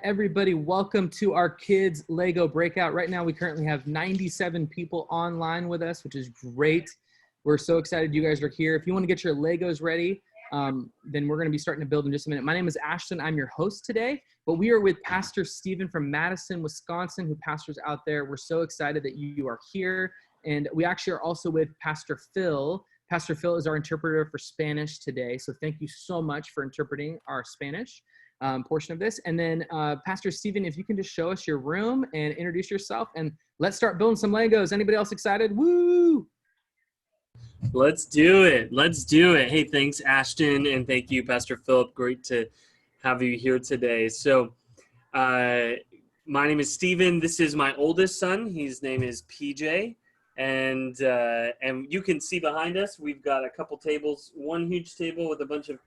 everybody. Welcome to our kids Lego Breakout. Right now, we currently have 97 people online with us, which is great. We're so excited you guys are here. If you want to get your Legos ready, then we're going to be starting to build in just a minute. My name is Ashton. I'm your host today, but we are with Pastor Stephen from Madison, Wisconsin, who pastors out there. We're so excited that you are here. And we actually are also with Pastor Phil. Pastor Phil is our interpreter for Spanish today. So thank you so much for interpreting our Spanish portion of this. And then Pastor Stephen, if you can just show us your room and introduce yourself, and let's start building some Legos. Anybody else excited? Woo! Let's do it. Let's do it. Hey, thanks, Ashton, and thank you, Pastor Philip. Great to have you here today. So my name is Stephen. This is my oldest son. His name is PJ. And you can see behind us, we've got a couple tables, one huge table with a bunch of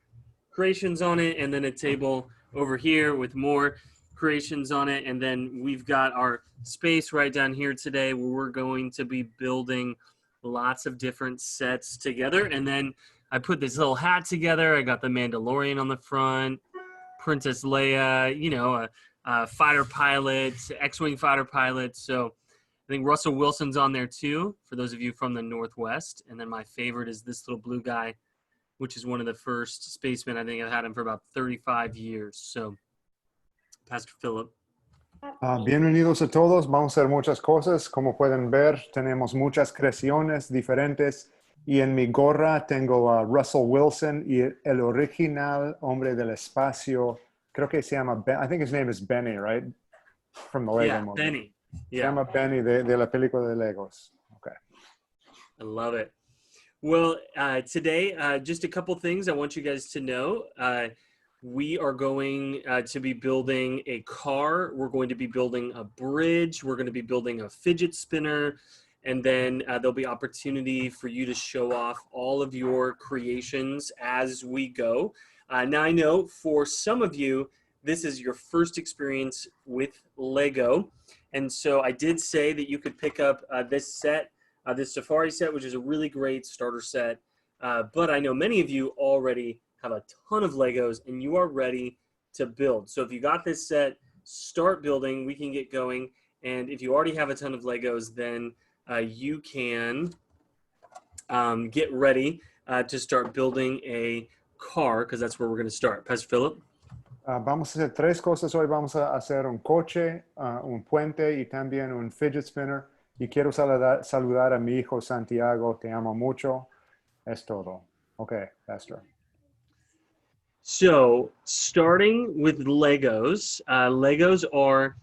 creations on it, and then a table over here with more creations on it. And then we've got our space right down here today where we're going to be building lots of different sets together. And then I put this little hat together. I got the Mandalorian on the front, Princess Leia, you know, a fighter pilot, X-Wing fighter pilot. So I think Russell Wilson's on there too, for those of you from the Northwest. And then my favorite is this little blue guy, which is one of the first spacemen. I think I've had him for about 35 years. So, Pastor Philip. Bienvenidos a todos. Vamos a hacer muchas cosas. Como pueden ver, tenemos muchas creaciones diferentes. Y en mi gorra tengo a Russell Wilson y el original hombre del espacio. Creo que se llama Ben. I think his name is Benny, right? From the Lego movie. Benny. Se llama Benny de la película de Legos. Okay. I love it. Well, today, just a couple things I want you guys to know. We are going to be building a car. We're going to be building a bridge. We're going to be building a fidget spinner. And then there'll be opportunity for you to show off all of your creations as we go. Now, I know for some of you, this is your first experience with Lego. And so I did say that you could pick up this set, this Safari set, which is a really great starter set. But I know many of you already have a ton of Legos and you are ready to build. So if you got this set, start building. We can get going. And if you already have a ton of Legos, then you can get ready to start building a car, because that's where we're going to start. Pastor Philip? Vamos a hacer tres cosas hoy. Vamos a hacer un coche, un puente y también un fidget spinner. Y quiero saludar a mi hijo Santiago. Te amo mucho. Es todo. Okay, Pastor. So, starting with Legos. Legos are,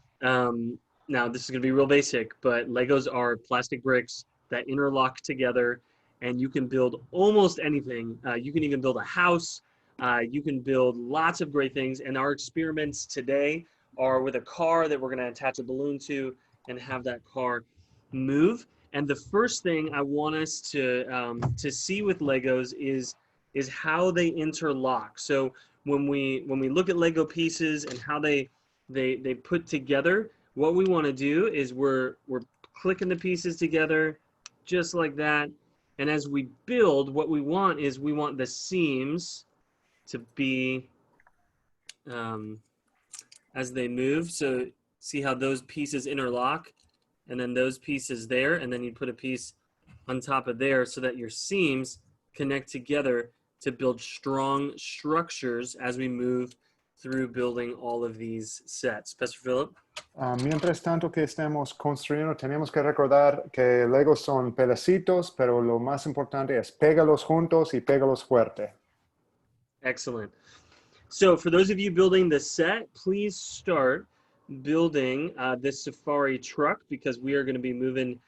now this is going to be real basic, but Legos are plastic bricks that interlock together, and you can build almost anything. You can even build a house. You can build lots of great things. And our experiments today are with a car that we're going to attach a balloon to and have that car move. And the first thing I want us to see with Legos is how they interlock. So when we look at Lego pieces and how they put together, what we want to do is we're clicking the pieces together just like that. And as we build, what we want is we want the seams to be as they move. So see how those pieces interlock, and then those pieces there, and then you put a piece on top of there so that your seams connect together to build strong structures as we move through building all of these sets. Pastor Philip? Mientras tanto que estemos construyendo, tenemos que recordar que Legos son pedacitos, pero lo más importante es pégalos juntos y pégalos fuerte. Excellent. So for those of you building the set, please start building this Safari truck, because we are going to be moving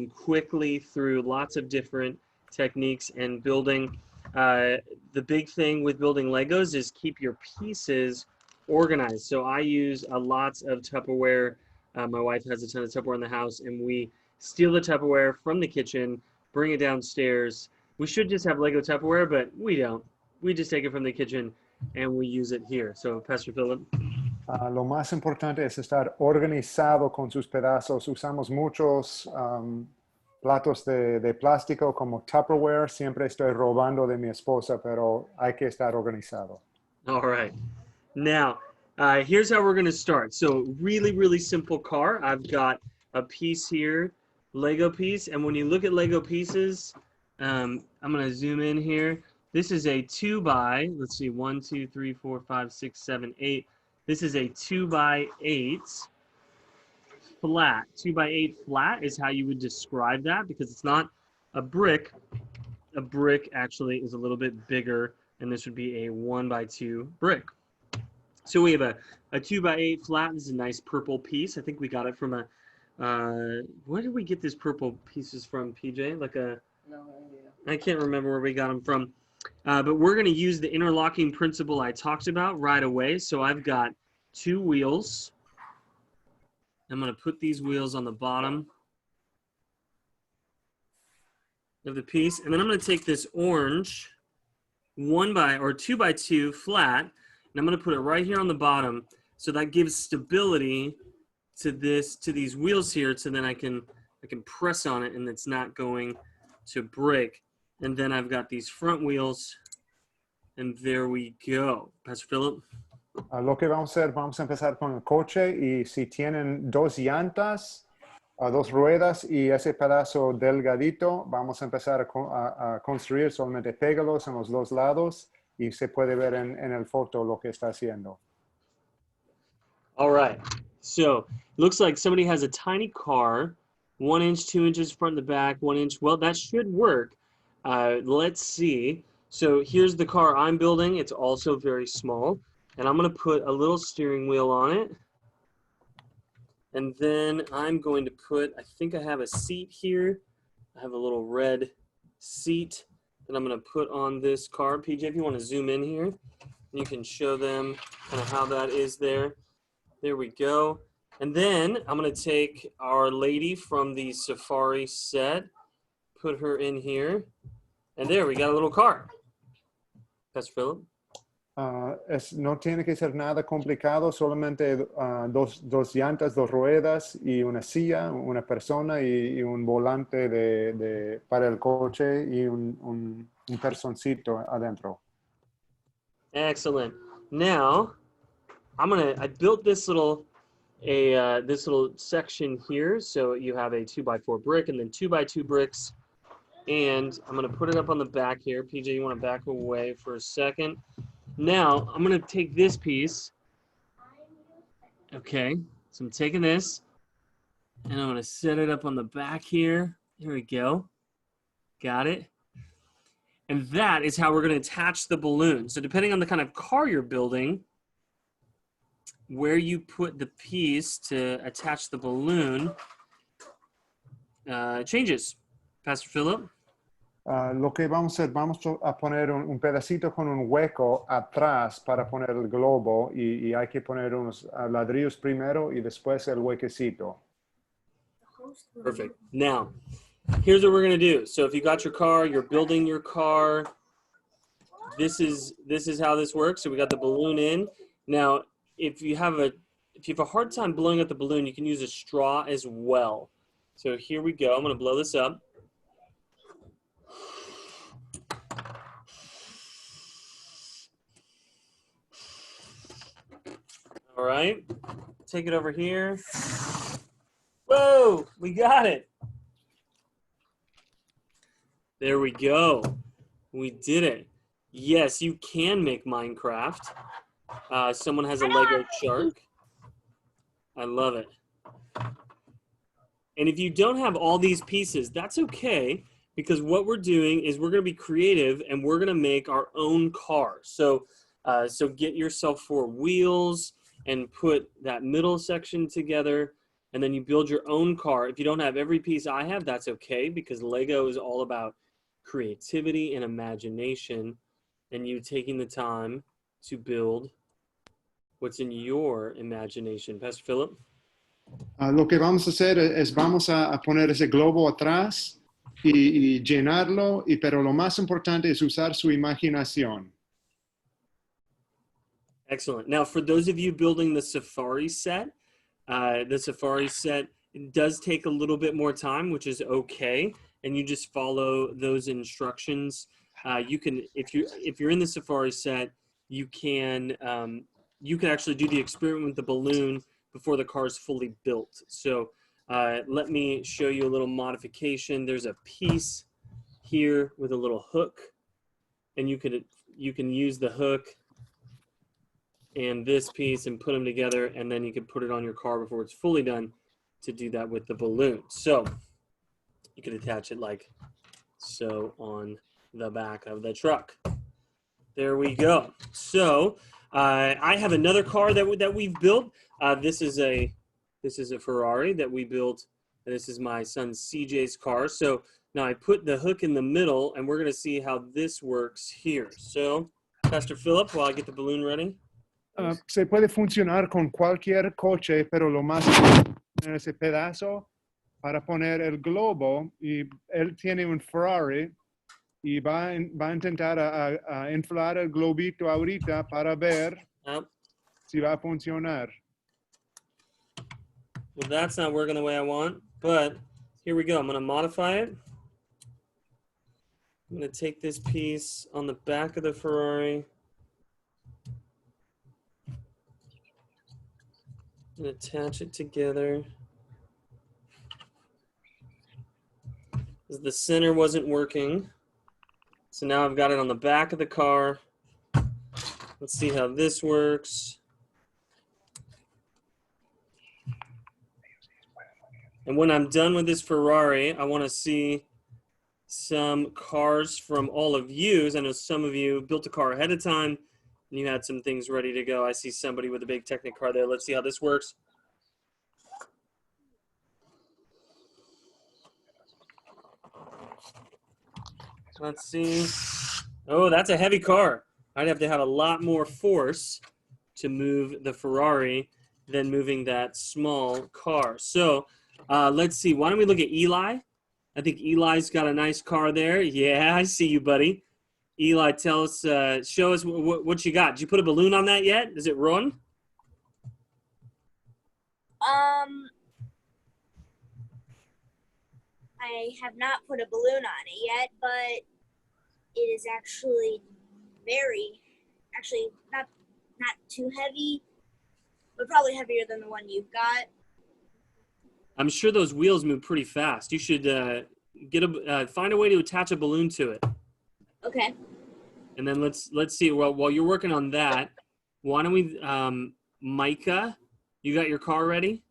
quickly through lots of different techniques and building. The big thing with building Legos is keep your pieces organized. So I use lots of Tupperware. My wife has a ton of Tupperware in the house, and we steal the Tupperware from the kitchen, bring it downstairs. We should just have Lego Tupperware, but we don't. We just take it from the kitchen and we use it here. So, Pastor Philip. Lo más importante es estar organizado con sus pedazos. Usamos muchos platos de plástico como Tupperware. Siempre estoy robando de mi esposa, pero hay que estar organizado. All right. Now, Here's how we're going to start. So really, really simple car. I've got a piece here, Lego piece. And when you look at Lego pieces, I'm going to zoom in here. This is a 2x, let's see, 1, 2, 3, 4, 5, 6, 7, 8. This is a 2x8 flat. 2x8 flat is how you would describe that, because it's not a brick. A brick actually is a little bit bigger, and this would be a 1x2 brick. So we have a 2x8 flat. This is a nice purple piece. I think we got it from a, where did we get these purple pieces from, PJ? Like a, no idea. I can't remember where we got them from. But we're going to use the interlocking principle I talked about right away. So I've got 2 wheels. I'm going to put these wheels on the bottom of the piece. And then I'm going to take this orange 2x2 flat, and I'm going to put it right here on the bottom. So that gives stability to these wheels here, so then I can press on it and it's not going to break. And then I've got these front wheels, and there we go. Pastor Philip. Lo que vamos a hacer, vamos a empezar con el coche, y si tienen 2 llantas, 2 ruedas y ese pedazo delgadito, vamos a empezar a construir. Solamente pégalos en los 2 lados y se puede ver en el foto lo que está haciendo. All right, so looks like somebody has a tiny car, 1 inch, 2 inches front to back, 1 inch. Well, that should work. Let's see. So here's the car I'm building. It's also very small, and I'm going to put a little steering wheel on it. And then I'm going to put, I think I have a seat here. I have a little red seat that I'm going to put on this car. PJ, if you want to zoom in here, you can show them kind of how that is there. There we go. And then I'm going to take Our Lady from the Safari set, put her in here, and there we got a little car. Pastor Philip? No tiene que ser nada complicado, solamente 2 llantas, 2 ruedas y una silla, una persona y un volante para el coche y un personcito adentro. Excellent. Now, I built this little section here. So you have a 2x4 brick and then 2x2 bricks. And I'm going to put it up on the back here. PJ, you want to back away for a second? Now, I'm going to take this piece. Okay, so I'm taking this, and I'm going to set it up on the back here. Here we go. Got it. And that is how we're going to attach the balloon. So depending on the kind of car you're building, where you put the piece to attach the balloon changes. Pastor Philip? Lo que vamos a hacer, vamos a poner un pedacito con un hueco atrás para poner el globo, y hay que poner unos ladrillos primero y después el huequecito. Perfect. Now, here's what we're going to do. So if you got your car, you're building your car, this is how this works. So we got the balloon in. Now, if you have a hard time blowing up the balloon, you can use a straw as well. So here we go. I'm going to blow this up. All right, take it over here. Whoa, we got it. There we go. We did it. Yes, you can make Minecraft. Someone has a Lego shark. I love it. And if you don't have all these pieces, that's okay, because what we're doing is we're going to be creative and we're going to make our own car. So get yourself 4 wheels and put that middle section together, and then you build your own car. If you don't have every piece I have, that's okay, because Lego is all about creativity and imagination, and you taking the time to build what's in your imagination. Pastor Philip? Lo que vamos a hacer es vamos a poner ese globo atrás y llenarlo, pero lo más importante es usar su imaginación. Excellent. Now, for those of you building the Safari set it does take a little bit more time, which is okay, and you just follow those instructions. You can, if you're in the Safari set, you can you can actually do the experiment with the balloon before the car is fully built. So let me show you a little modification. There's a piece here with a little hook, and you can use the hook and this piece and put them together, and then you can put it on your car before it's fully done to do that with the balloon. So you can attach it like so on the back of the truck. There we go. So I have another car that we've built. This is a Ferrari that we built. This is my son CJ's car. So now I put the hook in the middle, and we're going to see how this works here. So, Pastor Philip, while I get the balloon ready. Se puede funcionar con cualquier coche, pero lo más en ese pedazo para poner el globo, y él tiene un Ferrari y va a intentar a inflar el globito ahorita para ver si va a funcionar. Well, that's not working the way I want, but here we go. I'm going to modify it. I'm going to take this piece on the back of the Ferrari and attach it together. The center wasn't working, so now I've got it on the back of the car. Let's see how this works. And when I'm done with this Ferrari, I want to see some cars from all of you. I know some of you built a car ahead of time and you had some things ready to go. I see somebody with a big Technic car there. Let's see how this works. Let's see. Oh, that's a heavy car. I'd have to have a lot more force to move the Ferrari than moving that small car. So let's see. Why don't we look at Eli? I think Eli's got a nice car there. Yeah, I see you, buddy. Eli, tell us, show us what you got. Did you put a balloon on that yet? Does it run? I have not put a balloon on it yet, but it is actually not too heavy, but probably heavier than the one you've got. I'm sure those wheels move pretty fast. You should find a way to attach a balloon to it. Okay. And then let's see. Well, while you're working on that, why don't we, Micah, you got your car ready?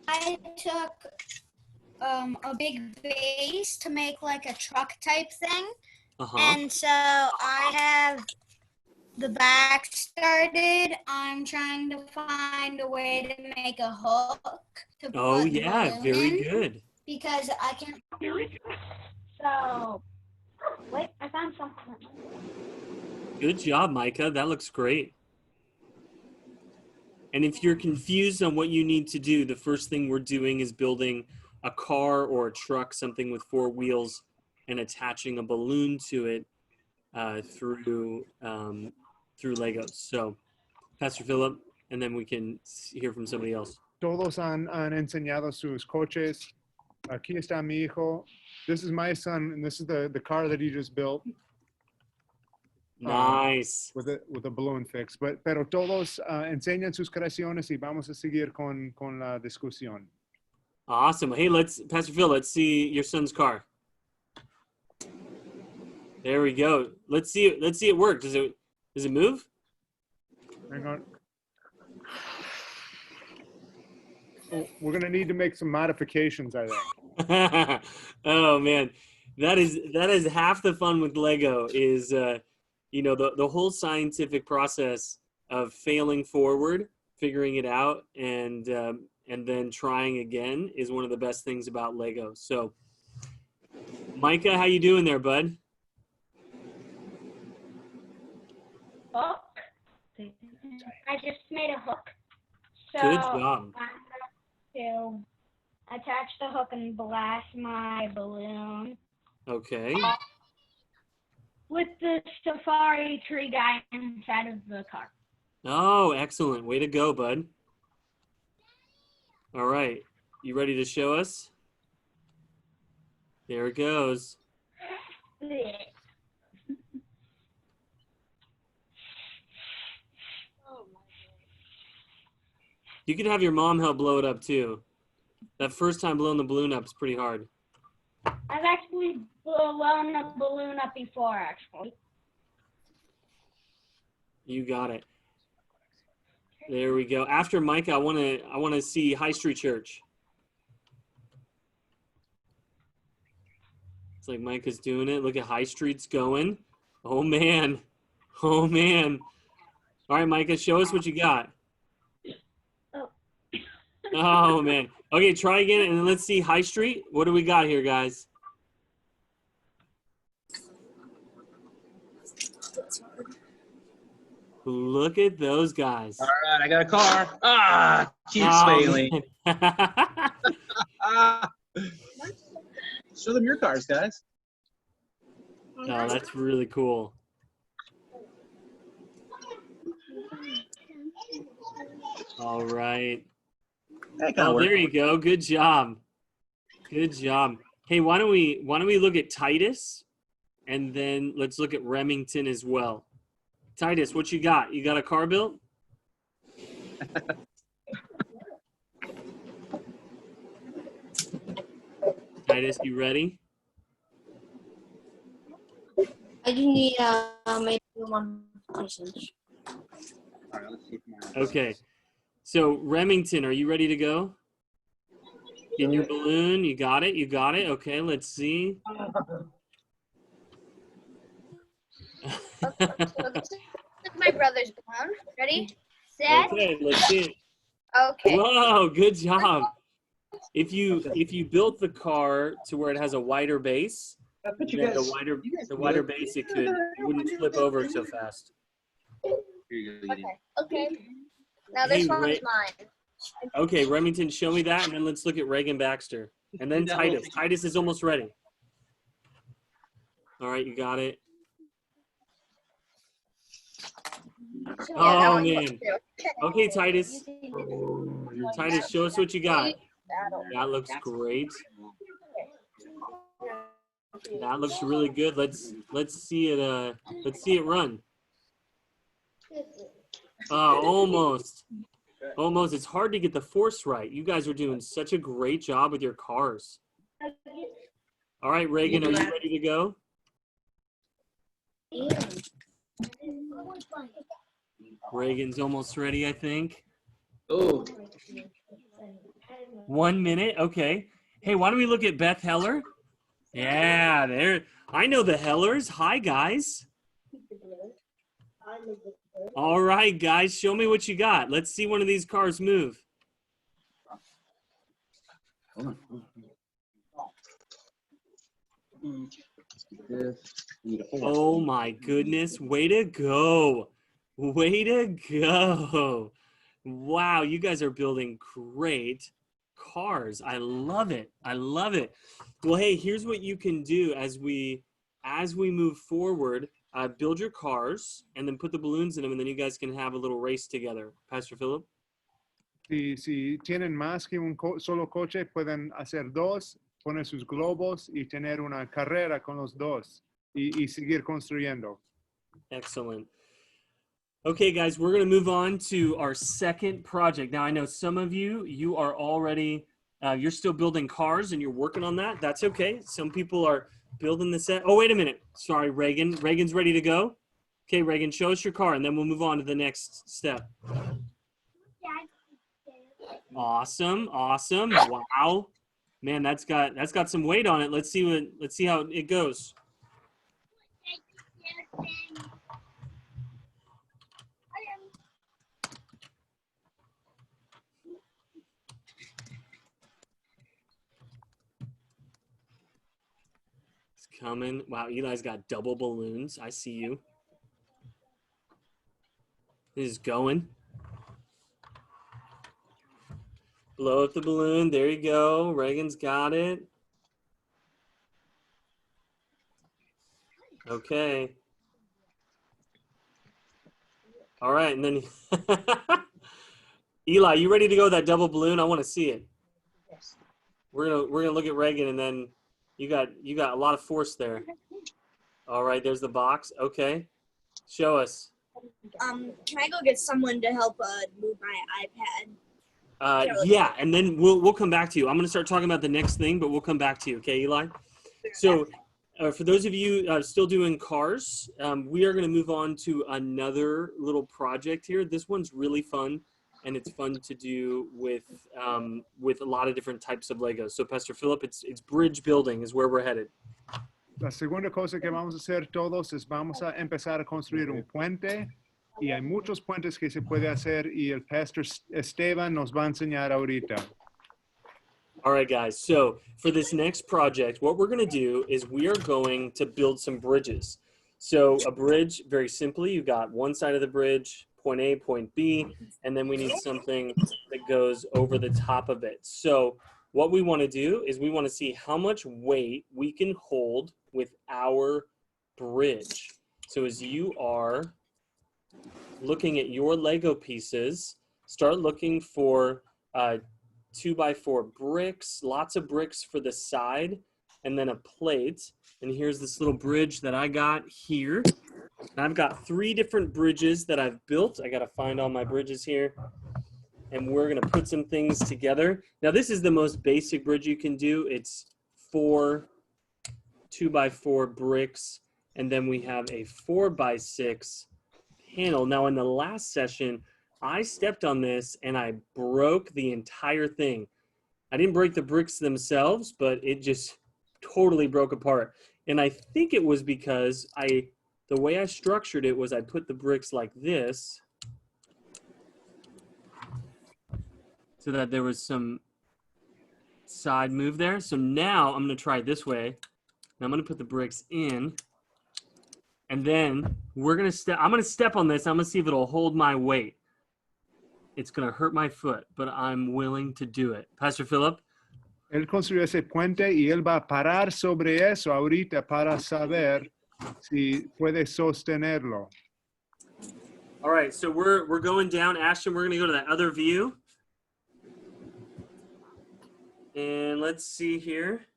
I took a big base to make like a truck type thing. And so I have the back started. I'm trying to find a way to make a hook to put the balloon very in, good. because I can. Very good. So, wait, I found something. Good job, Micah. That looks great. And if you're confused on what you need to do, the first thing we're doing is building a car or a truck, something with four wheels, and attaching a balloon to it through Legos. So, Pastor Philip, and then we can hear from somebody else. Todos han enseñado sus coches. Aquí está mi hijo. This is my son, and this is the car that he just built. Nice. With a balloon fix. Pero todos enseñan sus creaciones y vamos a seguir con la discusión. Awesome. Hey, Pastor Phil, let's see your son's car. There we go. Let's see it work. Does it move? Hang on. Oh, we're gonna need to make some modifications, I think. Oh man, that is half the fun with Lego. Is the whole scientific process of failing forward, figuring it out, and then trying again is one of the best things about Lego. So, Micah, how you doing there, bud? Hook. I just made a hook. So Good job. I have to attach the hook and blast my balloon Okay. with the safari tree guy inside of the car. Oh, excellent. Way to go, bud. All right. You ready to show us? There it goes. You can have your mom help blow it up too. That first time blowing the balloon up is pretty hard. I've actually blown a balloon up before, actually. You got it. There we go. After Micah, I want to see High Street Church. It's like Micah's doing it. Look at High Street's going. Oh man. Oh man. All right, Micah, show us what you got. Oh man. Okay, try again and then let's see High Street. What do we got here, guys? Look at those guys. All right, I got a car. Ah, keeps failing. Show them your cars, guys. Oh, that's really cool. All right. Oh, there you go. Good job. Good job. Hey, why don't we look at Titus, and then let's look at Remington as well. Titus, what you got? You got a car built? Titus, you ready? I just need maybe one license. Okay. So Remington, are you ready to go? In your balloon, you got it. You got it. Okay, let's see. My brother's balloon. Ready? Set. Okay, let's see it. Okay. Whoa, good job. If you built the car to where it has a wider base, then the wider base it wouldn't flip over so fast. Okay. Now this one's mine. Okay, Remington, show me that, and then let's look at Reagan Baxter. And then Titus. Titus is almost ready. All right, you got it. Oh, man. Okay, Titus. Titus, show us what you got. That looks great. That looks really good. Let's see it run. Almost. Almost. It's hard to get the force right. You guys are doing such a great job with your cars. All right, Reagan, are you ready to go? Reagan's almost ready, I think. Oh. 1 minute. Okay. Hey, why don't we look at Beth Heller? Yeah, there. I know the Hellers. Hi, guys. All right, guys, show me what you got. Let's see one of these cars move. Oh, my goodness. Way to go. Way to go. Wow, you guys are building great cars. I love it. I love it. Well, hey, here's what you can do as we move forward. Build your cars and then put the balloons in them, and then you guys can have a little race together. Pastor Philip? Si tienen más que un solo coche, pueden hacer dos, poner sus globos y tener una carrera con los dos y seguir construyendo. Excellent. Okay, guys, we're going to move on to our second project. Now, I know some of you are already, you're still building cars and you're working on that. That's okay. Some people are building the set. Oh, wait a minute. Sorry, Reagan. Reagan's ready to go. Okay, Reagan, show us your car, and then we'll move on to the next step. Awesome, awesome. Wow, man, that's got some weight on it. Let's see how it goes. Coming. Wow, Eli's got double balloons. I see you. This is going. Blow up the balloon. There you go. Reagan's got it. Okay. All right, and then Eli, you ready to go with that double balloon? I want to see it. Yes. We're gonna look at Reagan, and then you got a lot of force there. All right, there's the box. Okay, show us. Can I go get someone to help move my iPad? Yeah, and then we'll come back to you. I'm going to start talking about the next thing, but we'll come back to you. Okay, Eli? So for those of you still doing cars, we are going to move on to another little project here. This one's really fun, and it's fun to do with a lot of different types of Legos. So Pastor Philip, it's bridge building is where we're headed. La segunda cosa que vamos a hacer todos es vamos a empezar a construir un puente. Y hay muchos puentes que se puede hacer y el Pastor Esteban nos va a enseñar ahorita. All right, guys. So for this next project, what we're going to do is we are going to build some bridges. So a bridge, very simply, you got one side of the bridge, point A, point B, and then we need something that goes over the top of it. So what we want to do is we want to see how much weight we can hold with our bridge. So as you are looking at your Lego pieces, start looking for 2x4 bricks, lots of bricks for the side, and then a plate. And here's this little bridge that I got here. And I've got 3 different bridges that I've built. I got to find all my bridges here. And we're going to put some things together. Now, this is the most basic bridge you can do. It's 4 2x4 bricks, and then we have a 4x6 panel. Now, in the last session, I stepped on this and I broke the entire thing. I didn't break the bricks themselves, but it just totally broke apart. And I think it was because the way I structured it was I put the bricks like this so that there was some side move there. So now I'm going to try it this way. And I'm going to put the bricks in. And then I'm going to step on this. I'm going to see if it'll hold my weight. It's going to hurt my foot, but I'm willing to do it. Pastor Philip? Él construyó ese puente y él va a parar sobre eso ahorita para saber si puede sostenerlo. All right, so we're going down. Ashton, we're going to go to that other view. And let's see here.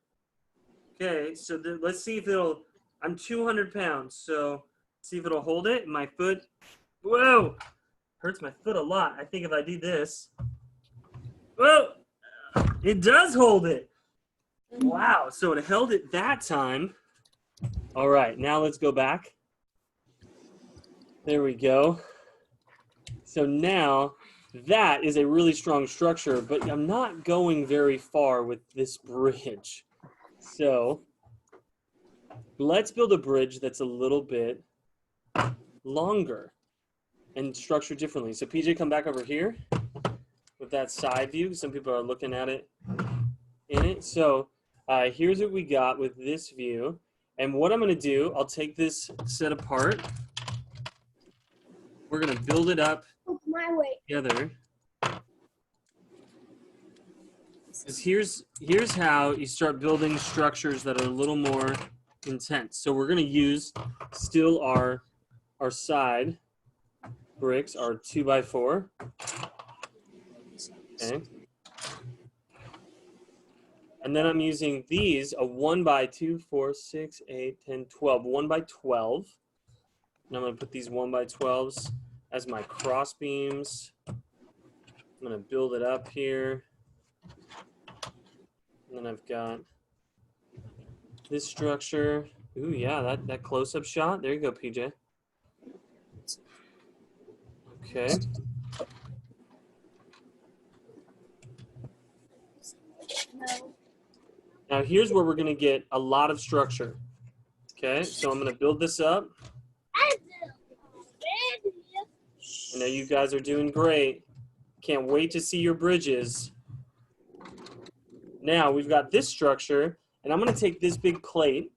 Okay, so let's see if I'm 200 pounds, so see if it'll hold it. My foot, whoa, hurts my foot a lot. I think if I do this, whoa, it does hold it. Wow, so it held it that time. All right, now let's go back. There we go. So now that is a really strong structure, but I'm not going very far with this bridge. So let's build a bridge that's a little bit longer and structured differently. So PJ, come back over here with that side view. Some people are looking at it in it. So here's what we got with this view. And what I'm going to do, I'll take this set apart. We're going to build it up together. Because here's how you start building structures that are a little more intense. So we're going to use still our side bricks, our 2x4. Okay. And then I'm using these, a 1x2, 4, 6, 8, 10, 12, 1x12. And I'm going to put these 1x12s as my cross beams. I'm going to build it up here. And then I've got this structure. Ooh, yeah, that close-up shot. There you go, PJ. Okay. Now here's where we're going to get a lot of structure. Okay, so I'm going to build this up. I know you guys are doing great. Can't wait to see your bridges. Now we've got this structure, and I'm going to take this big plate.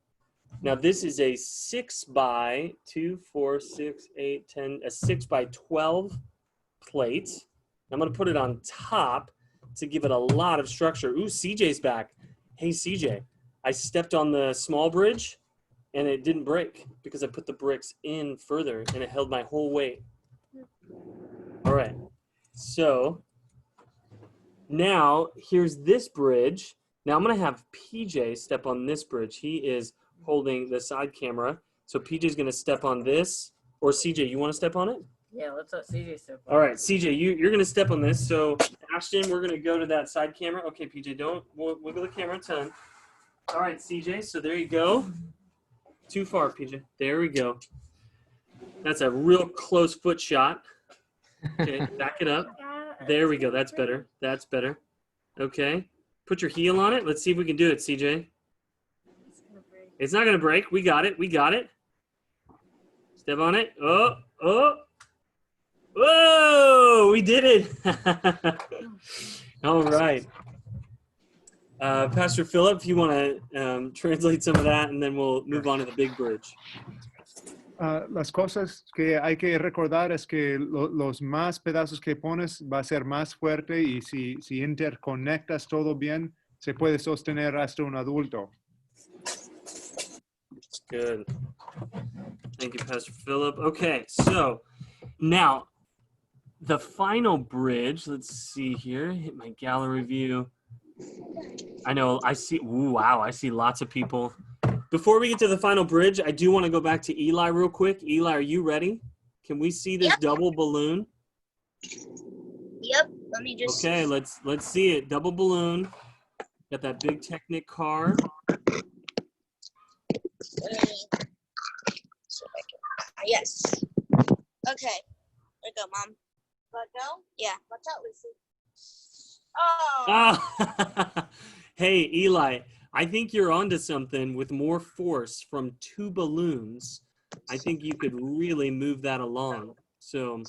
Now this is a 6x2, 4, 6, 8, 10, a 6x12 plate. I'm going to put it on top to give it a lot of structure. Ooh, CJ's back. Hey, CJ, I stepped on the small bridge, and it didn't break because I put the bricks in further, and it held my whole weight. All right, so now here's this bridge. Now I'm going to have PJ step on this bridge. He is holding the side camera. So PJ's going to step on this. Or CJ, you want to step on it? Yeah, let's let CJ step on it. All right, CJ, you're going to step on this. So Ashton, we're going to go to that side camera. Okay, PJ, don't wiggle the camera a ton. All right, CJ, so there you go. Too far, PJ. There we go. That's a real close foot shot. Okay, back it up. There we go. That's better. That's better. Okay. Put your heel on it. Let's see if we can do it, CJ. It's not going to break. We got it. We got it. Step on it. Oh, oh. Whoa, we did it. All right. Pastor Philip, if you want to translate some of that, and then we'll move on to the big bridge. Las cosas que hay que recordar es que los más pedazos que pones va a ser más fuerte y si interconectas todo bien, se puede sostener hasta un adulto. Good. Thank you, Pastor Philip. Okay, so now the final bridge, let's see here, hit my gallery view. I know, I see, ooh, wow, I see lots of people. Before we get to the final bridge, I do want to go back to Eli real quick. Eli, are you ready? Can we see this double balloon? Yep. Let me just. Okay, let's see it. Double balloon. Got that big Technic car. Yes. Okay. There you go, Mom. Let go? Yeah. Watch out, Lucy. Oh. Hey, Eli, I think you're onto something. With more force from two balloons, I think you could really move that along. So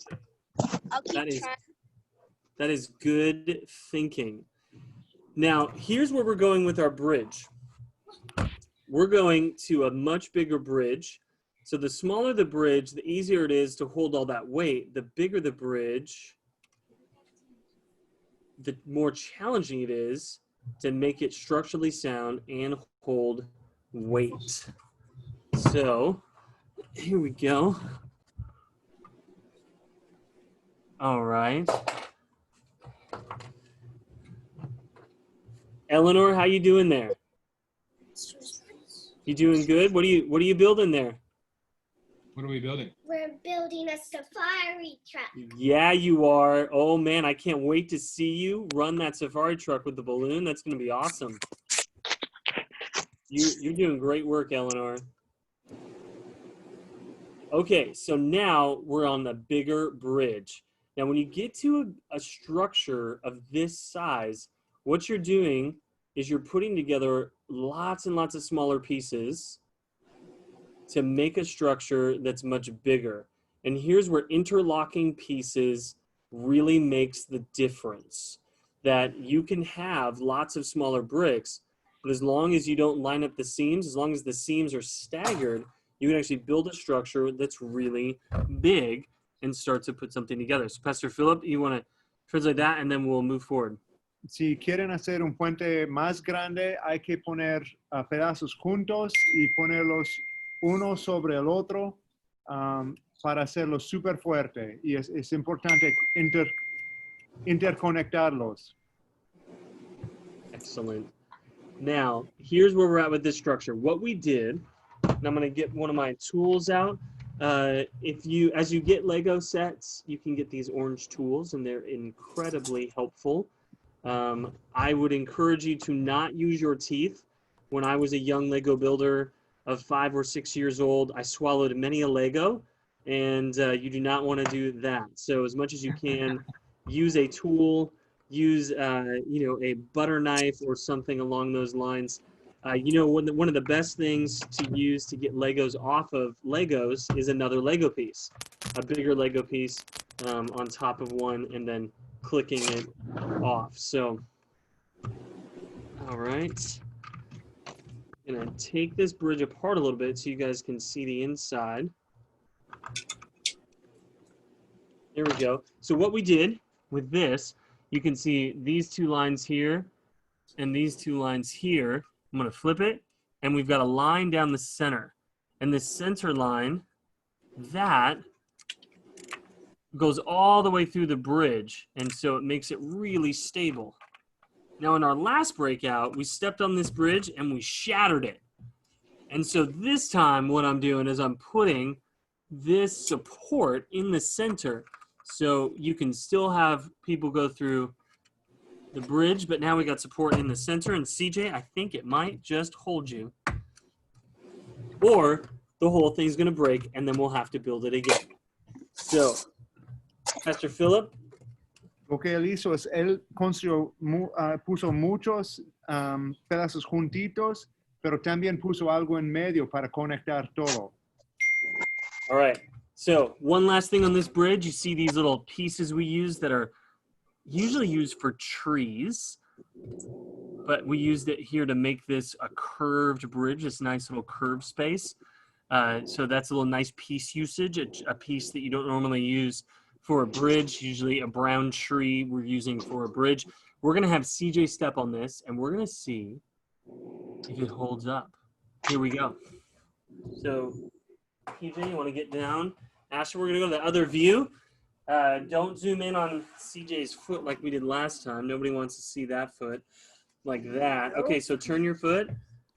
I'll keep trying. That is good thinking. Now, here's where we're going with our bridge. We're going to a much bigger bridge. So the smaller the bridge, the easier it is to hold all that weight. The bigger the bridge, the more challenging it is to make it structurally sound and hold weight. So here we go. All right. Eleanor, how you doing there? You doing good? What are you building there? What are we building? We're building a safari truck. Yeah, you are. Oh man, I can't wait to see you run that safari truck with the balloon. That's going to be awesome. You're doing great work, Eleanor. Okay, so now we're on the bigger bridge. Now, when you get to a structure of this size, what you're doing is you're putting together lots and lots of smaller pieces to make a structure that's much bigger. And here's where interlocking pieces really makes the difference. That you can have lots of smaller bricks, but as long as you don't line up the seams, as long as the seams are staggered, you can actually build a structure that's really big and start to put something together. So Pastor Philip, you want to translate that and then we'll move forward. Si quieren hacer un puente más grande, hay que poner pedazos juntos y ponerlos uno sobre el otro para hacerlo súper fuerte. Y es importante interconectarlos. Excellent. Now, here's where we're at with this structure. What we did, and I'm going to get one of my tools out. As you get Lego sets, you can get these orange tools, and they're incredibly helpful. I would encourage you to not use your teeth. When I was a young Lego builder of 5 or 6 years old, I swallowed many a Lego, and you do not want to do that. So as much as you can, use a tool, use a butter knife or something along those lines. One of the best things to use to get Legos off of Legos is another Lego piece, a bigger Lego piece on top of one, and then clicking it off. So, all right. I'm gonna take this bridge apart a little bit so you guys can see the inside. There we go. So what we did with this, you can see these two lines here and these two lines here. I'm gonna flip it, and we've got a line down the center. And this center line, that goes all the way through the bridge, and so it makes it really stable. Now in our last breakout, we stepped on this bridge and we shattered it. And so this time what I'm doing is I'm putting this support in the center so you can still have people go through the bridge, but now we got support in the center. And CJ, I think it might just hold you. Or the whole thing's going to break, and then we'll have to build it again. So, Pastor Philip. Lo que él hizo es, él construyó, puso muchos pedazos juntitos, pero también puso algo en medio para conectar todo. All right. So one last thing on this bridge, you see these little pieces we use that are usually used for trees, but we used it here to make this a curved bridge, this nice little curved space. So that's a little nice piece usage, a piece that you don't normally use for a bridge, usually a brown tree we're using for a bridge. We're gonna have CJ step on this and we're gonna see if it holds up. Here we go. So PJ, you wanna get down? Ashley, we're gonna go to the other view. Don't zoom in on CJ's foot like we did last time. Nobody wants to see that foot like that. Okay, so turn your foot.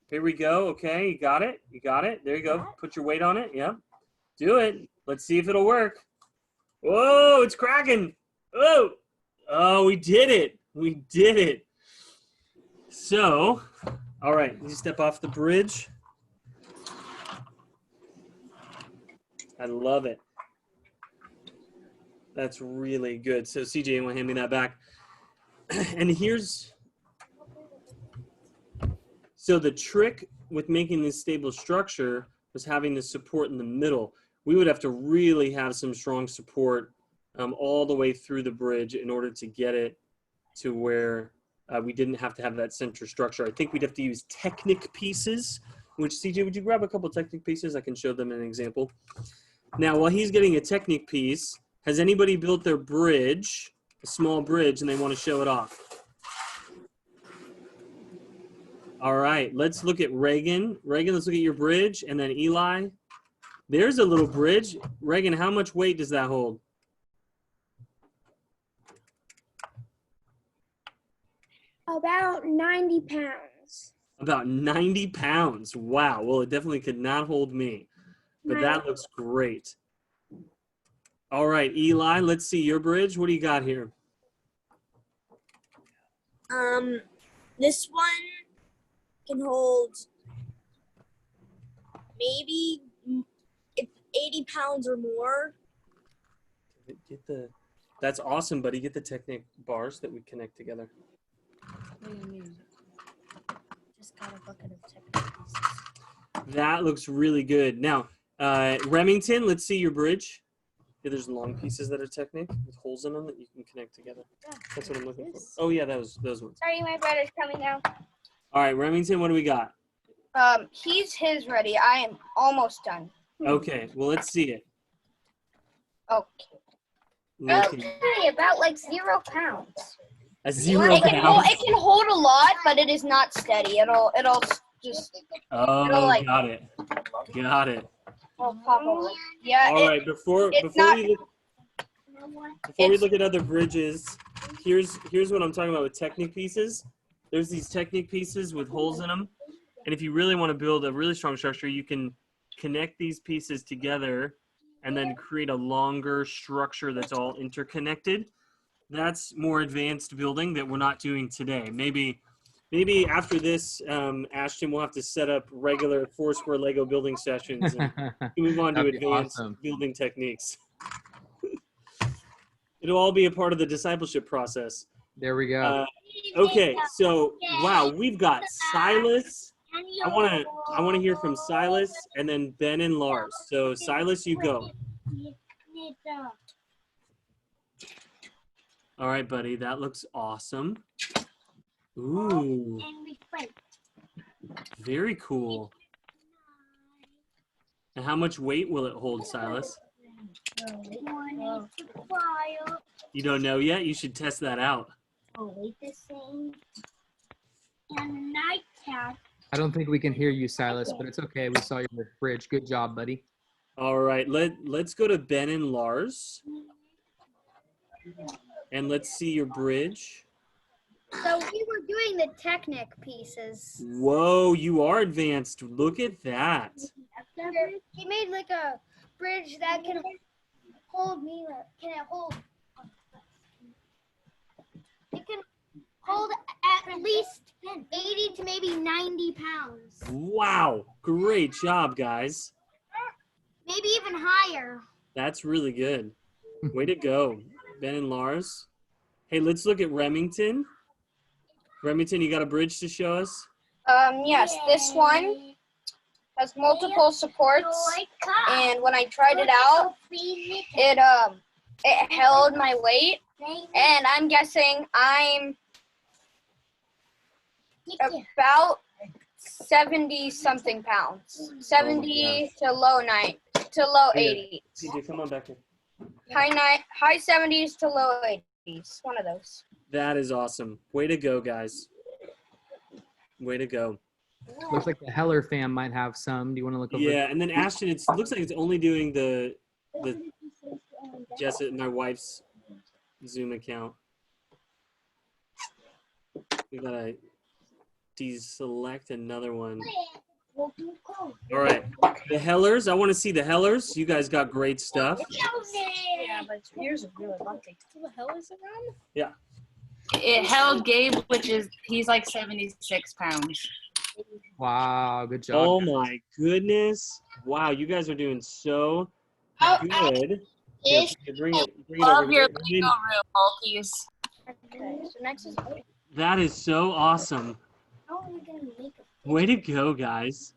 Here we go. Okay, you got it. You got it. There you go. Put your weight on it. Yep. Do it. Let's see if it'll work. Whoa, it's cracking. Whoa. Oh, we did it. We did it. So, all right, you step off the bridge. I love it. That's really good. So CJ, you want to hand me that back? And so the trick with making this stable structure was having the support in the middle. We would have to really have some strong support all the way through the bridge in order to get it to where we didn't have to have that center structure. I think we'd have to use Technic pieces, which CJ, would you grab a couple Technic pieces? I can show them an example. Now, while he's getting a Technic piece, has anybody built their bridge, a small bridge, and they want to show it off? All right, let's look at Reagan. Reagan, let's look at your bridge, and then Eli. There's a little bridge. Reagan, how much weight does that hold? About 90 pounds. About 90 pounds. Wow. Well, it definitely could not hold me, but that looks great. All right, Eli, let's see your bridge. What do you got here? This one can hold maybe 80 pounds or more. That's awesome, buddy. Get the Technic bars that we connect together. Just got a bucket of Technic pieces. That looks really good. Now, Remington, let's see your bridge. Yeah, there's long pieces that are Technic with holes in them that you can connect together. That's what I'm looking for. Oh yeah, those ones. Sorry, my brother's coming now. All right, Remington, what do we got? He's ready. I am almost done. Okay, well, let's see it. Okay, about like 0 pounds. A 0 pounds? It can hold a lot, but it is not steady. It'll just. Oh, it'll like, got it. Got it. Yeah. All right, before we look at other bridges, here's what I'm talking about with Technic pieces. There's these Technic pieces with holes in them, and if you really want to build a really strong structure, you can connect these pieces together and then create a longer structure that's all interconnected. That's more advanced building that we're not doing today. Maybe after this, Ashton, we'll have to set up regular 4-square Lego building sessions and move on to advanced building techniques. It'll all be a part of the discipleship process. There we go. Okay, so wow, we've got Silas. I want to hear from Silas and then Ben and Lars. So Silas, you go. All right, buddy, that looks awesome. Ooh, very cool. And how much weight will it hold, Silas? You don't know yet? You should test that out. I don't think we can hear you, Silas, but it's okay. We saw your bridge. Good job, buddy. All right, let's go to Ben and Lars. And let's see your bridge. So we were doing the Technic pieces. Whoa, you are advanced. Look at that. He made like a bridge that can hold me. Can it hold? It can least 80 to maybe 90 pounds. Wow. Great job, guys. Maybe even higher. That's really good. Way to go, Ben and Lars. Hey, let's look at Remington. Remington, you got a bridge to show us? Yes, this one has multiple supports, and when I tried it out, it held my weight, and I'm guessing I'm about 70 something pounds. 70 to low 80s. PJ, come on back here. High 70s to low 80s. One of those. That is awesome. Way to go, guys. Way to go. Looks like the Heller fam might have some. Do you want to look over? Yeah, and then Ashton, it looks like it's only doing the Jessica, my wife's Zoom account. We gotta deselect another one. All right, the Hellers. I want to see the Hellers. You guys got great stuff. Yeah, but yours is really lumpy. The hell is it around? Yeah. It held Gabe, he's like 76 pounds. Wow, good job. Oh my goodness! Wow, you guys are doing so good. Here, bring it Love over your here. Lego real bulkies. Okay, so next is That is so awesome. How are we gonna make a Way to go, guys.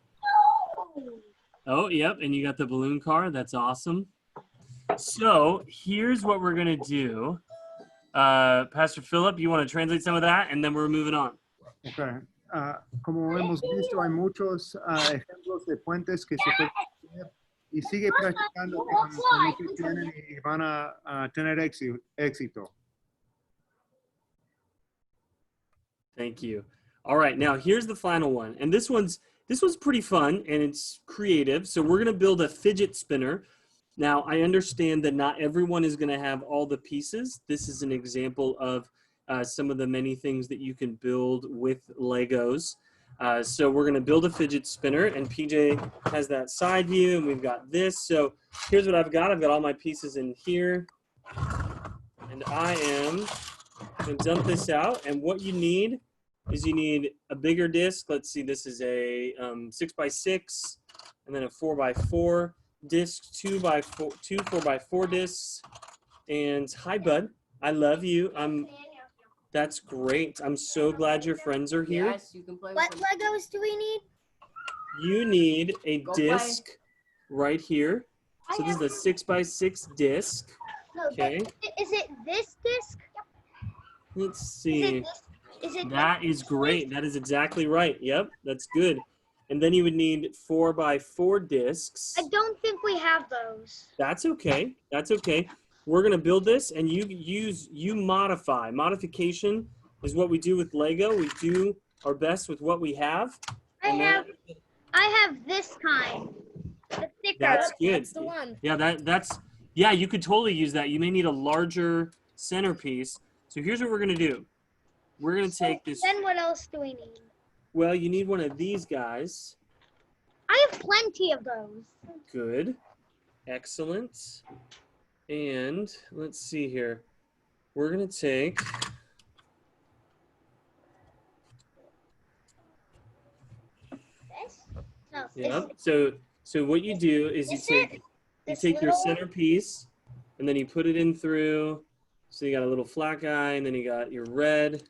Oh, yep, and you got the balloon car. That's awesome. So here's what we're going to do. Pastor Philip, you want to translate some of that, and then we're moving on. Okay. Como hemos visto, hay muchos ejemplos de puentes que se pueden hacer y sigue practicando con lo que tienen y van a tener éxito. Thank you. All right, now here's the final one. And this one's pretty fun, and it's creative. So we're going to build a fidget spinner. Now, I understand that not everyone is going to have all the pieces. This is an example of some of the many things that you can build with Legos. So we're going to build a fidget spinner, and PJ has that side view, and we've got this. So here's what I've got. I've got all my pieces in here, and I am going to dump this out. And what you need is you need a bigger disc. Let's see, this is a 6x6, and then a 4x4 disc, two 4x4 discs. And hi, bud. I love you. That's great. I'm so glad your friends are here. Yes, you can play What with Legos do we need? You need a disc right here. So this is a 6x6 disc. No, Okay. Is it this disc? Let's see. Is it That is great. That is exactly right. Yep, that's good. And then you would need 4x4 discs. I don't think we have those. That's okay. That's okay. We're gonna build this, and you modify. Modification is what we do with Lego. We do our best with what we have. I have this kind. The thicker. That's good. That's the one. Yeah, yeah. You could totally use that. You may need a larger centerpiece. So here's what we're gonna do. We're gonna take this. Then what else do we need? Well, you need one of these guys. I have plenty of those. Good. Excellent. And let's see here. We're going to take This? No. Yep. So what you do is you take your centerpiece and then you put it in through. So you got a little flat guy, and then you got your red.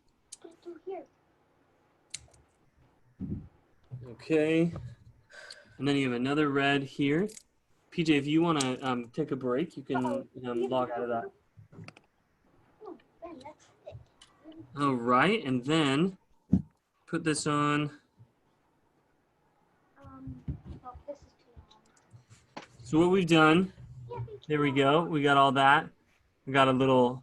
Okay. And then you have another red here. PJ, if you want to take a break, you can log out of that. All right, and then put this on. So what we've done, there we go. We got all that. We got a little,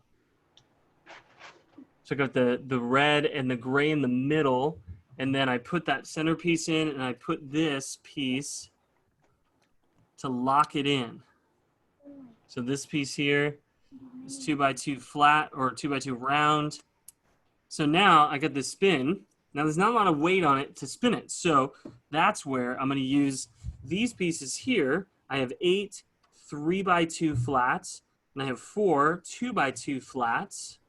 so I got the red and the gray in the middle. And then I put that centerpiece in, and I put this piece to lock it in. So this piece here is 2x2 flat or 2x2 round. So now I got this spin. Now there's not a lot of weight on it to spin it. So that's where I'm going to use these pieces here. I have 8 3x2 flats, and I have 4 2x2 flats.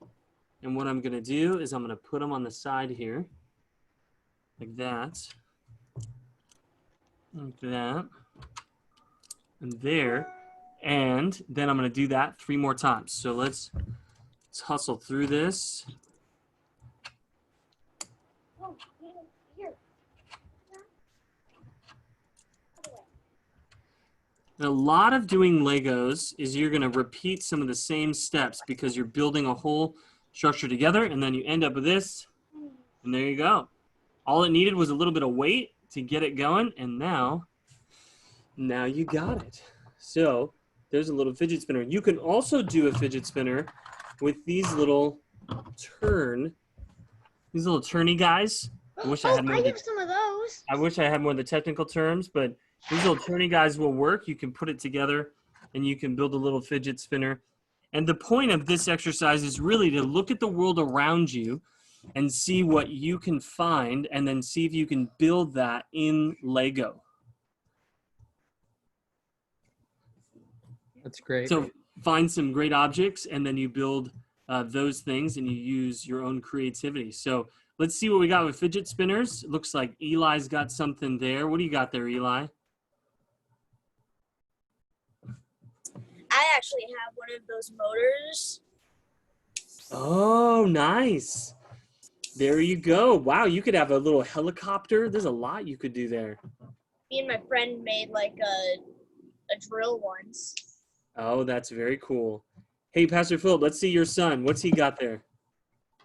And what I'm going to do is I'm going to put them on the side here, like that, and there. And then I'm going to do that 3 more times. So let's hustle through this. And a lot of doing Legos is you're going to repeat some of the same steps because you're building a whole structure together, and then you end up with this, and there you go. All it needed was a little bit of weight to get it going, and now you got it. So there's a little fidget spinner. You can also do a fidget spinner with these little turny guys. I wish I had more. I have some of those. I wish I had more of the technical terms, but these little turny guys will work. You can put it together and you can build a little fidget spinner. And the point of this exercise is really to look at the world around you and see what you can find and then see if you can build that in Lego. That's great. So find some great objects and then you build those things and you use your own creativity. So let's see what we got with fidget spinners. It looks like Eli's got something there. What do you got there, Eli? I actually have one of those motors. Oh, nice. There you go. Wow, you could have a little helicopter. There's a lot you could do there. Me and my friend made like a drill once. Oh, that's very cool. Hey, Pastor Philip, let's see your son. What's he got there?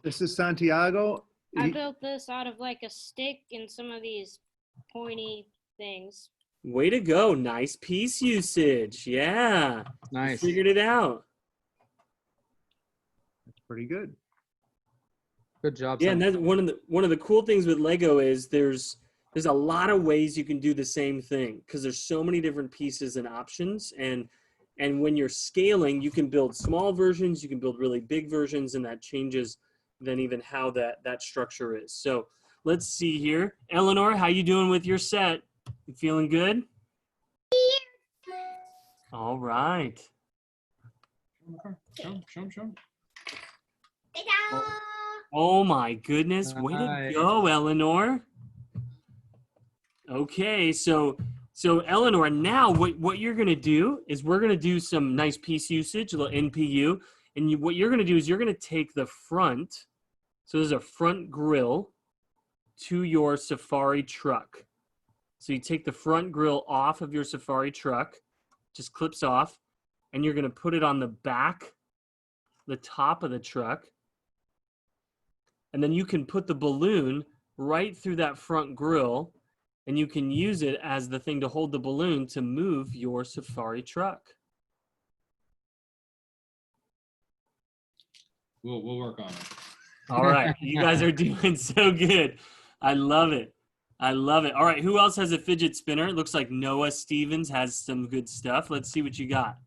This is Santiago. I built this out of like a stick and some of these pointy things. Way to go. Nice piece usage. Yeah. Nice. You figured it out. That's pretty good. Good job. Yeah, son. and that's one of the cool things with Lego is there's a lot of ways you can do the same thing because there's so many different pieces and options, and when you're scaling, you can build small versions, you can build really big versions, and that changes then even how that structure is. So let's see here. Eleanor, how you doing with your set? You feeling good? All right. Show him. Oh my goodness. Way to go, Eleanor. Okay, so Eleanor, now what you're gonna do is we're gonna do some nice piece usage, a little NPU, and what you're gonna do is you're gonna take the front, so there's a front grille to your safari truck. So you take the front grille off of your safari truck, just clips off, and you're gonna put it on the back, the top of the truck, and then you can put the balloon right through that front grille, and you can use it as the thing to hold the balloon to move your safari truck. We'll work on it. All right, you guys are doing so good. I love it. I love it. All right, who else has a fidget spinner? It looks like Noah Stevens has some good stuff. Let's see what you got.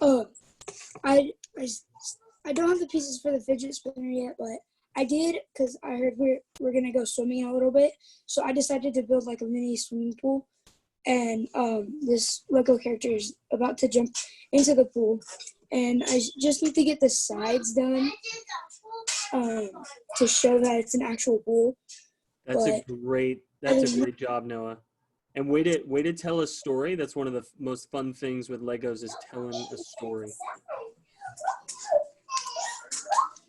I don't have the pieces for the fidget spinner yet, but I did because I heard we're gonna go swimming a little bit. So I decided to build like a mini swimming pool, and this Lego character is about to jump into the pool, and I just need to get the sides done to show that it's an actual pool. That's a great job, Noah. And way to tell a story. That's one of the most fun things with Legos is telling a story.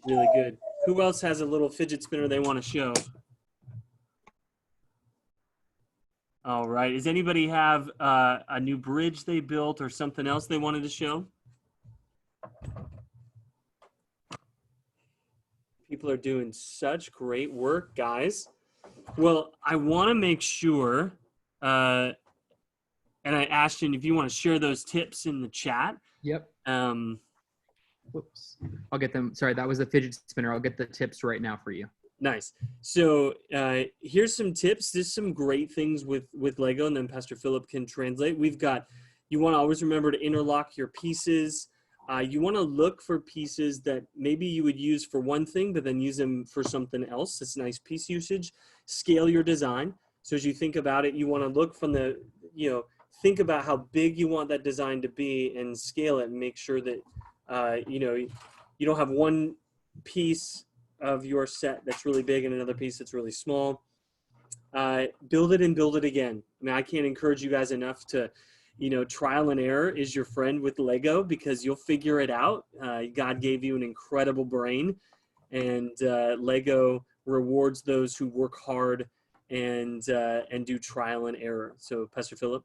Really good. Who else has a little fidget spinner they want to show? All right. Does anybody have a new bridge they built or something else they wanted to show? People are doing such great work, guys. Well, I want to make sure, and Ashton, if you want to share those tips in the chat. Yep. Whoops. I'll get them. Sorry, that was the fidget spinner. I'll get the tips right now for you. Nice. So here's some tips. There's some great things with Lego, and then Pastor Philip can translate. We've got, you want to always remember to interlock your pieces. You want to look for pieces that maybe you would use for one thing, but then use them for something else. That's nice piece usage. Scale your design. So as you think about it, you want to look from the, think about how big you want that design to be and scale it and make sure that you know, you don't have one piece of your set that's really big and another piece that's really small. Build it and build it again. I mean, I can't encourage you guys enough to, you know, trial and error is your friend with Lego, because you'll figure it out. God gave you an incredible brain, and Lego rewards those who work hard and do trial and error. So, Pastor Philip.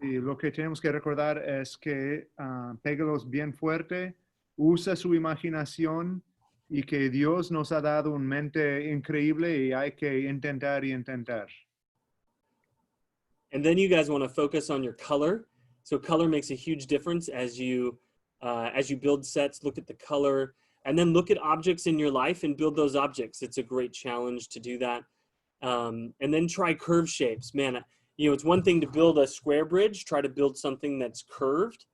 Y lo que tenemos que recordar es que pégalos bien fuerte, usa su imaginación, y que Dios nos ha dado una mente increíble y hay que intentar y intentar. And then you guys want to focus on your color. So color makes a huge difference as you build sets. Look at the color, and then look at objects in your life and build those objects. It's a great challenge to do that. And then try curve shapes. Man, you know, it's one thing to build a square bridge. Try to build something that's curved,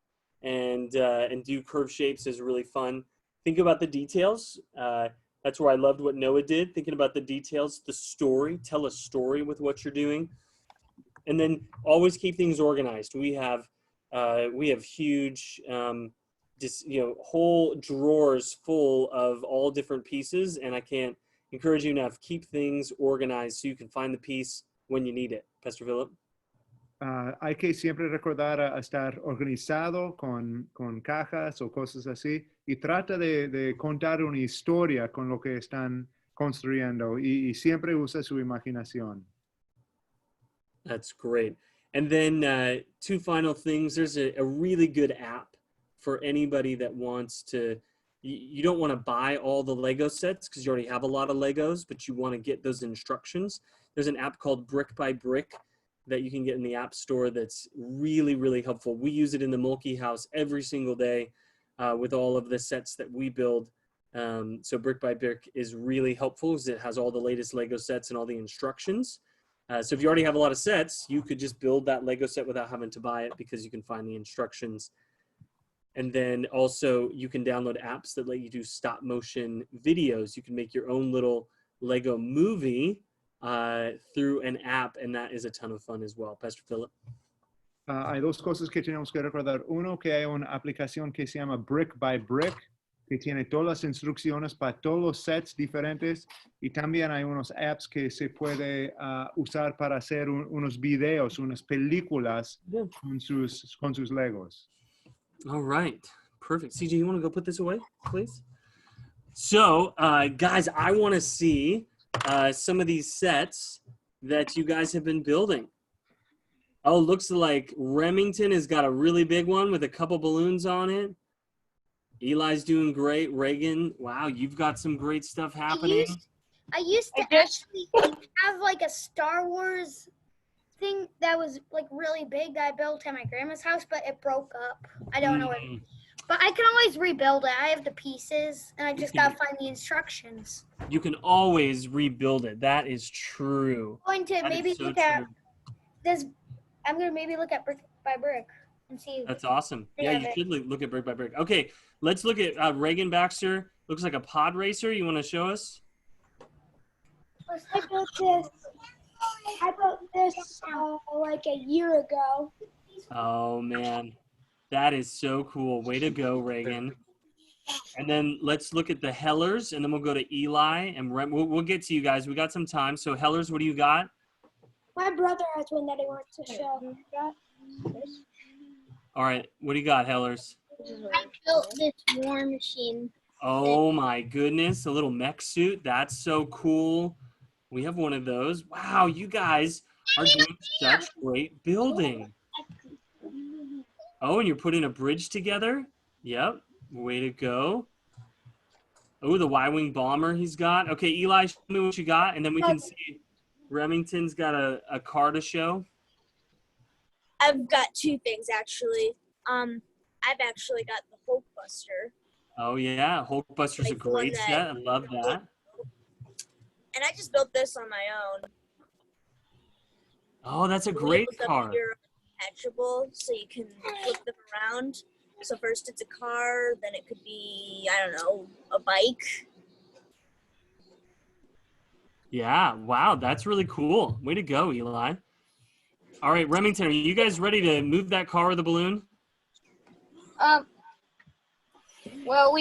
and do curve shapes is really fun. Think about the details. That's where I loved what Noah did, thinking about the details, the story. Tell a story with what you're doing. And then always keep things organized. We have huge, whole drawers full of all different pieces, and I can't encourage you enough. Keep things organized so you can find the piece when you need it. Pastor Philip? Hay que siempre recordar a estar organizado con cajas o cosas así, y trata de contar una historia con lo que están construyendo, y siempre usa su imaginación. That's great. And then two final things. There's a really good app for anybody that wants to, you don't want to buy all the Lego sets because you already have a lot of Legos, but you want to get those instructions. There's an app called Brick by Brick that you can get in the App Store that's really, really helpful. We use it in the Mulkey house every single day with all of the sets that we build. So Brick by Brick is really helpful because it has all the latest Lego sets and all the instructions. So if you already have a lot of sets, you could just build that Lego set without having to buy it because you can find the instructions. And then also you can download apps that let you do stop motion videos. You can make your own little Lego movie through an app, and that is a ton of fun as well. Pastor Philip? Hay dos cosas que tenemos que recordar. Uno, que hay una aplicación que se llama Brick by Brick, que tiene todas las instrucciones para todos los sets diferentes, y también hay unos apps que se puede usar para hacer unos videos, unas películas con sus Legos. All right, perfect. CJ, you want to go put this away, please? So, guys, I want to see some of these sets that you guys have been building. Oh, looks like Remington has got a really big one with a couple balloons on it. Eli's doing great. Reagan, wow, you've got some great stuff happening. I used to actually have like a Star Wars thing that was like really big that I built at my grandma's house, but it broke up. I don't know what. But I can always rebuild it. I have the pieces, and I just gotta find the instructions. You can always rebuild it. That is true. I'm going to maybe look at this. I'm gonna maybe look at Brick by Brick and see. That's awesome. Yeah, you should look at Brick by Brick. Okay, let's look at Reagan Baxter. Looks like a pod racer. You want to show us? I built this. Like a year ago. Oh man, that is so cool. Way to go, Reagan. And then let's look at the Hellers, and then we'll go to Eli, and we'll get to you guys. We got some time. So Hellers, what do you got? My brother has one that he wants to show. All right, what do you got, Hellers? I built this war machine. Oh my goodness, a little mech suit. That's so cool. We have one of those. Wow, you guys are doing such great building. Oh, and you're putting a bridge together? Yep, way to go. Oh, the Y-Wing bomber he's got. Okay, Eli, show me what you got, and then we can see Remington's got a car to show. I've got two things, actually. I've actually got the Hulkbuster. Oh, yeah, Hulkbuster's a great set. I love that. And I just built this on my own. Oh, that's a great car. Attachable, so you can flip them around. So first it's a car, then it could be, I don't know, a bike. Yeah, wow, that's really cool. Way to go, Eli. All right, Remington, are you guys ready to move that car or the balloon? Well,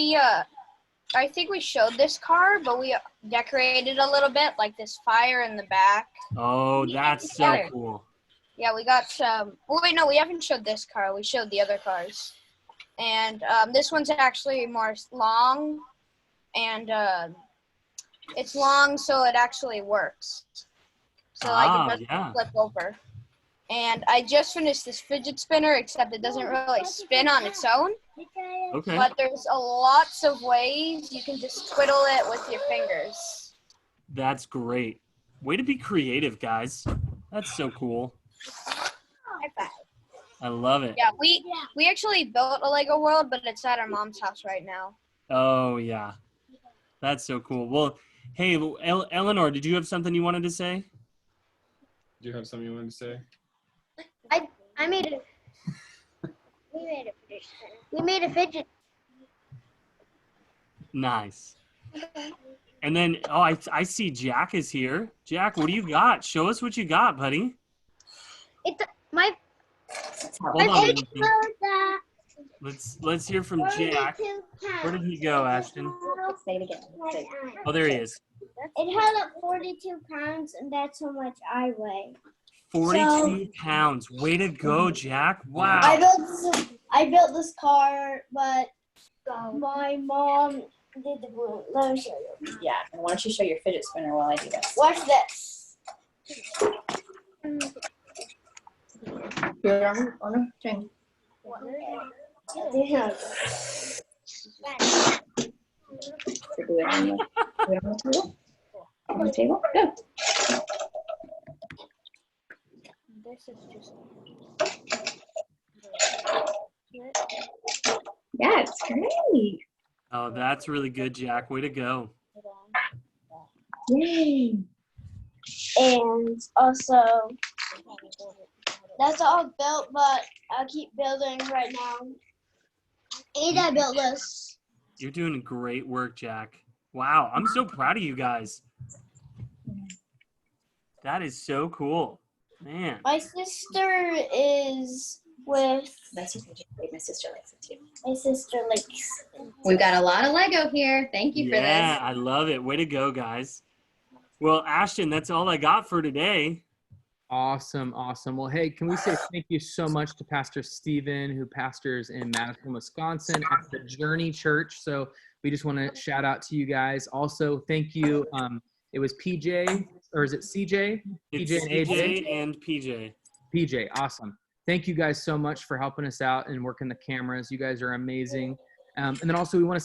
I think we showed this car, but we decorated a little bit, like this fire in the back. Oh, that's so cool. Yeah, we got some. Well, wait, no, we haven't showed this car. We showed the other cars, and this one's actually more long, and it's long, so it actually works. So like it doesn't flip over. And I just finished this fidget spinner, except it doesn't really spin on its own. Okay. But there's lots of ways you can just twiddle it with your fingers. That's great. Way to be creative, guys. That's so cool. High five. I love it. Yeah, we actually built a Lego world, but it's at our mom's house right now. Oh, yeah. That's so cool. Well, hey, Eleanor, did you have something you wanted to say? Do you have something you wanted to say? I made it. We made a fidget. Nice. And then, oh, I see Jack is here. Jack, what do you got? Show us what you got, buddy. It's my. Hold on. Let's hear from Jack. Where did he go, Ashton? Say it again. Oh, there he is. It held up 42 pounds, and that's how much I weigh. 42 pounds. Way to go, Jack. Wow. I built this car, but my mom did the balloon. Let me show you. Yeah, and why don't you show your fidget spinner while I do this? Watch this. Here on the string. Do it on the table. On the table. Good. This is just. Yeah, it's great. Oh, that's really good, Jack. Way to go. Yay. And also, that's all built, but I keep building right now. And I built this. You're doing great work, Jack. Wow, I'm so proud of you guys. That is so cool. Man. My sister is with. My sister likes it too. My sister likes. We've got a lot of Lego here. Thank you for this. Yeah, I love it. Way to go, guys. Well, Ashton, that's all I got for today. Awesome, awesome. Well, hey, can we say thank you so much to Pastor Steven, who pastors in Madison, Wisconsin at the Journey Church. So we just want to shout out to you guys. Also, thank you. It was PJ, or is it CJ? It's PJ and AJ? CJ and PJ. PJ, awesome. Thank you guys so much for helping us out and working the cameras. You guys are amazing. And then also we want to say